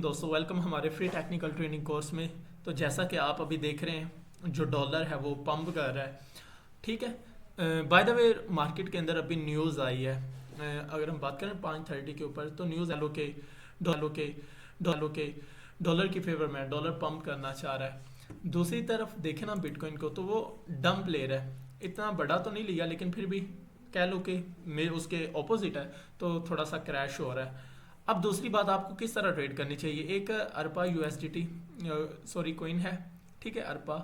दोस्तों, वेलकम हमारे free technical training course में। तो जैसा कि आप अभी देख रहे हैं, जो डॉलर है वो पंप कर रहा है। ठीक है। बाय द वे, मार्केट के अंदर अभी न्यूज़ आई है। अगर हम बात करें 5:30 के ऊपर, तो न्यूज़ आलो के डॉलर की फेवर में डॉलर पंप करना चाह रहा है। दूसरी तरफ देखें ना बिटकॉइन को, तो वो डंप ले रहा है। इतना बड़ा तो नहीं लिया, लेकिन फिर भी कह लो कि उसके ऑपोजिट है, तो थोड़ा सा क्रैश हो रहा है। अब दूसरी बात, आपको किस तरह ट्रेड करनी चाहिए। एक अरपा यूएसडीटी कॉइन है, ठीक है, अरपा।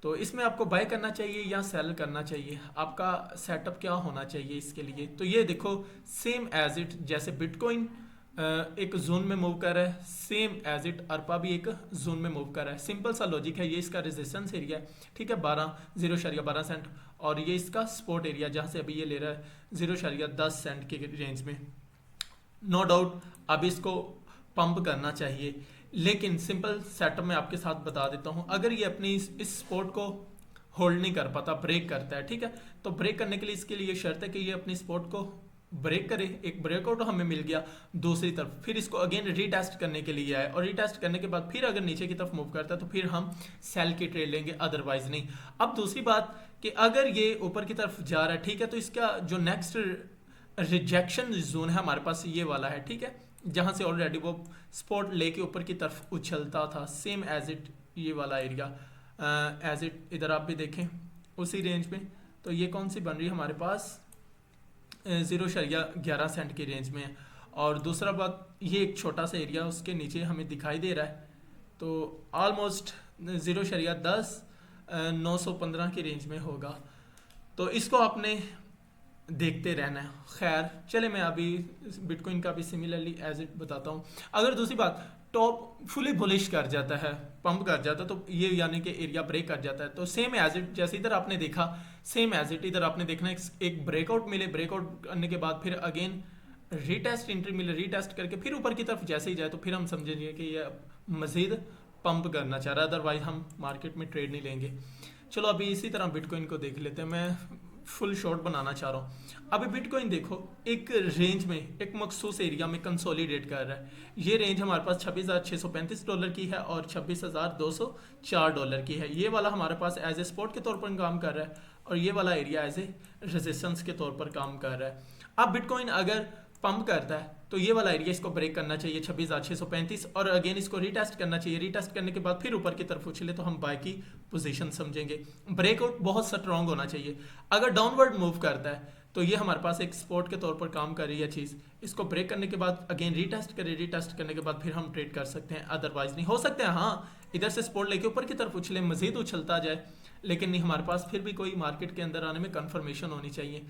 तो इसमें आपको बाय करना चाहिए या सेल करना चाहिए, आपका सेटअप क्या होना चाहिए इसके लिए। तो ये देखो, सेम एज इट जैसे बिटकॉइन एक जोन में मूव कर रहा है, सेम एज इट अरपा भी एक जोन में मूव कर रहा है। सिंपल सा लॉजिक है। ये इसका रेजिस्टेंस एरिया है, ठीक है, 0.12 सेंट, और ये इसका सपोर्ट एरिया जहाँ से अभी ये ले रहा है 0.10 सेंट के रेंज में। नो डाउट अब इसको पंप करना चाहिए, लेकिन सिंपल सेटअप में आपके साथ बता देता हूँ। अगर ये अपनी इस सपोर्ट को होल्ड नहीं कर पाता, ब्रेक करता है, ठीक है, तो ब्रेक करने के लिए इसके लिए शर्त है कि ये अपनी सपोर्ट को ब्रेक करे। एक ब्रेकआउट हमें मिल गया दूसरी तरफ, फिर इसको अगेन रीटेस्ट करने के लिए आए, और रीटेस्ट करने के बाद फिर अगर नीचे की तरफ मूव करता है तो फिर हम सेल की ट्रेड लेंगे, अदरवाइज नहीं। अब दूसरी बात कि अगर ये ऊपर की तरफ जा रहा है, ठीक है, तो इसका जो नेक्स्ट रिजेक्शन जोन है हमारे पास ये वाला है, ठीक है, जहां से ऑलरेडी वो स्पॉट लेके ऊपर की तरफ उछलता था, सेम एज इट ये वाला एरिया एज इट इधर आप भी देखें उसी रेंज में। तो ये कौन सी बन रही है हमारे पास, 0.11 सेंट की रेंज में है। और दूसरा बात, ये एक छोटा सा एरिया उसके नीचे हमें दिखाई दे रहा है, तो ऑलमोस्ट 0.10 915 की रेंज में होगा। तो इसको आपने देखते रहना है। खैर चले, मैं अभी बिटकॉइन का भी सिमिलरली एज इट बताता हूँ। अगर दूसरी बात, टॉप फुली बुलिश कर जाता है, पंप कर जाता है, तो ये यानी कि एरिया ब्रेक कर जाता है, तो सेम एज इट जैसे इधर आपने देखा, सेम एज इट इधर आपने देखना एक ब्रेकआउट मिले, ब्रेकआउट करने के बाद फिर अगेन रीटेस्ट एंट्री मिले, रीटेस्ट करके फिर ऊपर की तरफ जैसे ही जाए, तो फिर हम समझेंगे कि ये मजीद पंप करना चाह रहा है, अदरवाइज हम मार्केट में ट्रेड नहीं लेंगे। चलो अभी इसी तरह बिटकॉइन को देख लेते हैं। मैं फुल शॉर्ट बनाना चाह रहा हूँ। अभी बिटकॉइन देखो, एक रेंज में, एक मखसूस एरिया में कंसोलिडेट कर रहा है। ये रेंज हमारे पास $26,635 की है और $26,204 की है। ये वाला हमारे पास एज ए सपोर्ट के तौर पर काम कर रहा है, और ये वाला एरिया एज ए रेजिस्टेंस के तौर पर काम कर रहा है। अब बिटकॉइन अगर पंप करता है तो ये वाला एरिया इसको ब्रेक करना चाहिए 26,635, और अगेन इसको रीटेस्ट करना चाहिए। रीटेस्ट करने के बाद फिर ऊपर की तरफ उछले तो हम बाय की पोजीशन समझेंगे। ब्रेकआउट बहुत स्ट्रॉन्ग होना चाहिए। अगर डाउनवर्ड मूव करता है तो ये हमारे पास एक सपोर्ट के तौर पर काम कर रही है चीज़। इसको ब्रेक करने के बाद अगेन रीटेस्ट करें, रीटेस्ट करने के बाद फिर हम ट्रेड कर सकते हैं, अदरवाइज नहीं। हो सकते हैं हाँ इधर से सपोर्ट लेके ऊपर की तरफ उछले, मजीद उछलता जाए, लेकिन नहीं, हमारे पास फिर भी कोई मार्केट के अंदर आने में कंफर्मेशन होनी चाहिए।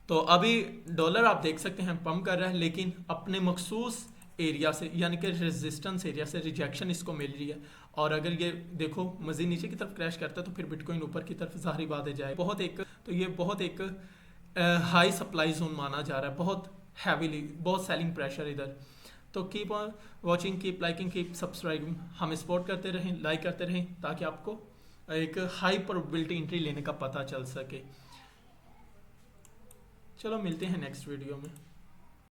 तो अभी डॉलर आप देख सकते हैं पंप कर रहा है, लेकिन अपने मखसूस एरिया से, यानी कि रेजिस्टेंस एरिया से रिजेक्शन इसको मिल रही है। और अगर ये देखो मजीद नीचे की तरफ क्रैश करता है तो फिर बिटकॉइन ऊपर की तरफ ज़ाहिर बात है जाए। ये बहुत एक हाई सप्लाई जोन माना जा रहा है, बहुत हैवीली, बहुत सेलिंग प्रेशर इधर। तो keep on watching, keep liking, keep subscribing. हमें सपोर्ट करते रहें, लाइक करते रहें, ताकि आपको एक हाई प्रोबेबिलिटी एंट्री लेने का पता चल सके। चलो मिलते हैं नेक्स्ट वीडियो में।